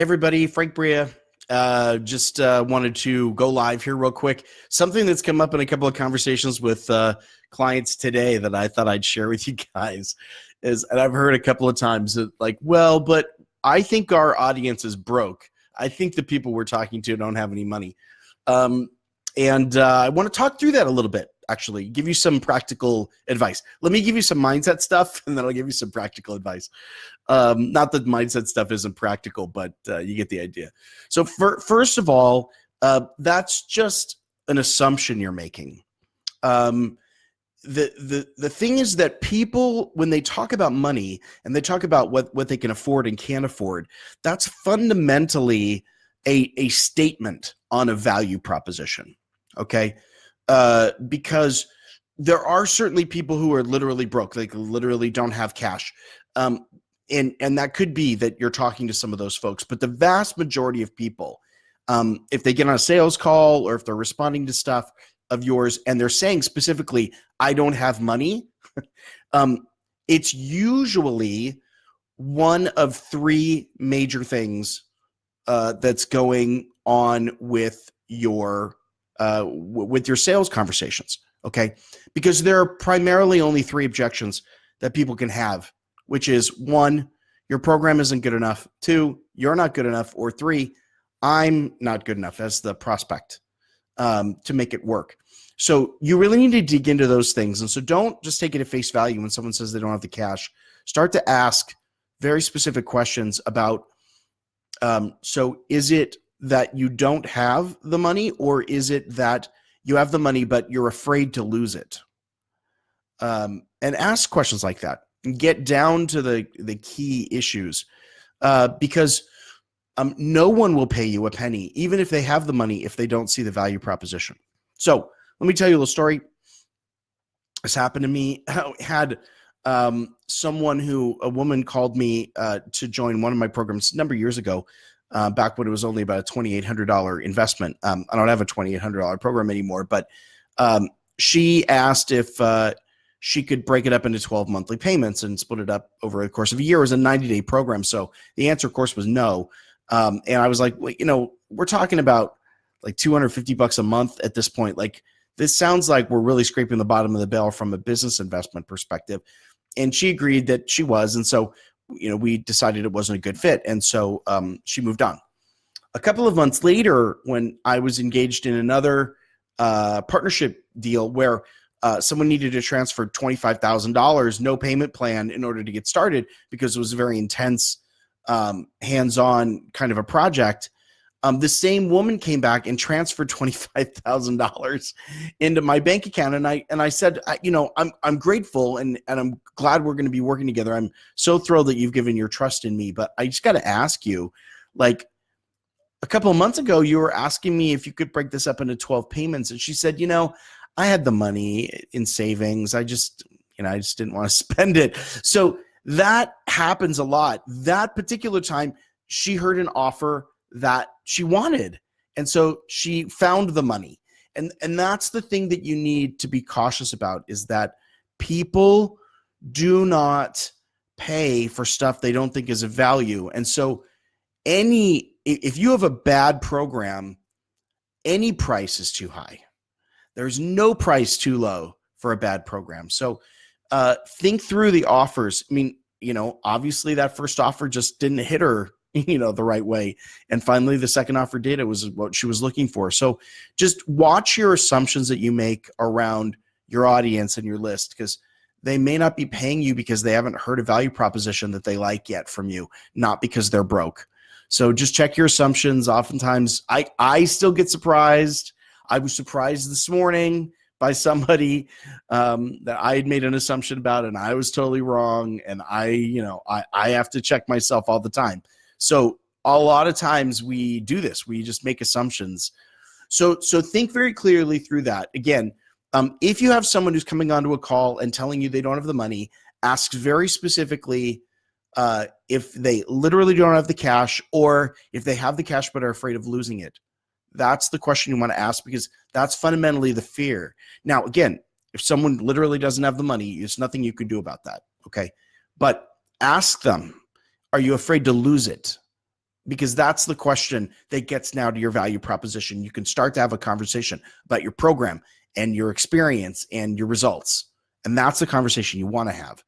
Everybody, Frank Bria. Just wanted to go live here real quick. Something that's come up in a couple of conversations with clients today that I thought I'd share with you guys is, and I've heard a couple of times that like, well, but I think our audience is broke. I think the people we're talking to don't have any money. And I want to talk through that a little bit, actually, give you some practical advice. Let me give you some mindset stuff, and then I'll give you some practical advice. Not that mindset stuff isn't practical, but you get the idea. So first of all, that's just an assumption you're making. The thing is that people, when they talk about money and they talk about what they can afford and can't afford, that's fundamentally a statement on a value proposition. Okay. Because there are certainly people who are literally broke. They literally don't have cash. And that could be that you're talking to some of those folks, but the vast majority of people, if they get on a sales call or if they're responding to stuff of yours and they're saying specifically, I don't have money, it's usually one of three major things that's going on with your sales conversations. Okay. Because there are primarily only three objections that people can have, which is one, your program isn't good enough. Two, you're not good enough. Or three, I'm not good enough as the prospect to make it work. So you really need to dig into those things. And so don't just take it at face value when someone says they don't have the cash. Start to ask very specific questions about, so is it that you don't have the money, or is it that you have the money, but you're afraid to lose it? And ask questions like that and get down to the key issues, because no one will pay you a penny, even if they have the money, if they don't see the value proposition. So let me tell you a little story. This happened to me. I had a woman called me to join one of my programs a number of years ago, back when it was only about a $2,800 investment. I don't have a $2,800 program anymore, but she asked if she could break it up into 12 monthly payments and split it up over the course of a year. It was a 90-day program. So the answer, of course, was no. And I was like, well, we're talking about like $250 a month at this point. Like, this sounds like we're really scraping the bottom of the barrel from a business investment perspective. And she agreed that she was. And so, we decided it wasn't a good fit. And so she moved on. A couple of months later, when I was engaged in another partnership deal where someone needed to transfer $25,000, no payment plan in order to get started because it was a very intense, hands-on kind of a project, the same woman came back and transferred $25,000 into my bank account. And I said, I'm grateful and I'm glad we're going to be working together. I'm so thrilled that you've given your trust in me, but I just got to ask you, like, a couple of months ago, you were asking me if you could break this up into 12 payments. And she said, I had the money in savings. I just didn't want to spend it. So that happens a lot. That particular time, she heard an offer that she wanted. And so she found the money. And that's the thing that you need to be cautious about, is that people do not pay for stuff they don't think is of value. And so if you have a bad program, any price is too high. There's no price too low for a bad program. So think through the offers. I mean, obviously that first offer just didn't hit her the right way. And finally, the second offer did. It was what she was looking for. So just watch your assumptions that you make around your audience and your list, because they may not be paying you because they haven't heard a value proposition that they like yet from you, not because they're broke. So just check your assumptions. Oftentimes, I still get surprised. I was surprised this morning by somebody that I had made an assumption about, and I was totally wrong. And I have to check myself all the time. So a lot of times we do this. We just make assumptions. So think very clearly through that. Again, if you have someone who's coming onto a call and telling you they don't have the money, ask very specifically if they literally don't have the cash, or if they have the cash but are afraid of losing it. That's the question you want to ask, because that's fundamentally the fear. Now, again, if someone literally doesn't have the money, there's nothing you can do about that. Okay. But ask them, are you afraid to lose it? because that's the question that gets now to your value proposition. You can start to have a conversation about your program and your experience and your results. And that's the conversation you want to have.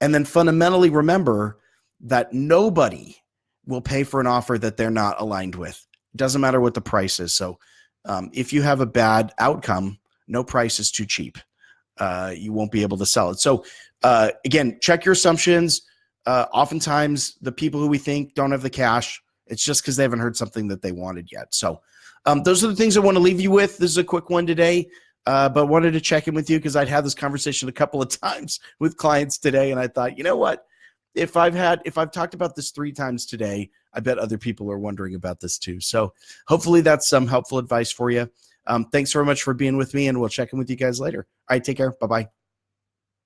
And then fundamentally remember that nobody will pay for an offer that they're not aligned with. It doesn't matter what the price is. So if you have a bad outcome, no price is too cheap. You won't be able to sell it. So again, check your assumptions. Oftentimes the people who we think don't have the cash, it's just because they haven't heard something that they wanted yet. So those are the things I want to leave you with. This is a quick one today, but wanted to check in with you because I'd had this conversation a couple of times with clients today. And I thought, you know what? If I've talked about this 3 times today, I bet other people are wondering about this too. So hopefully that's some helpful advice for you. Thanks very much for being with me, and we'll check in with you guys later. All right, take care. Bye-bye.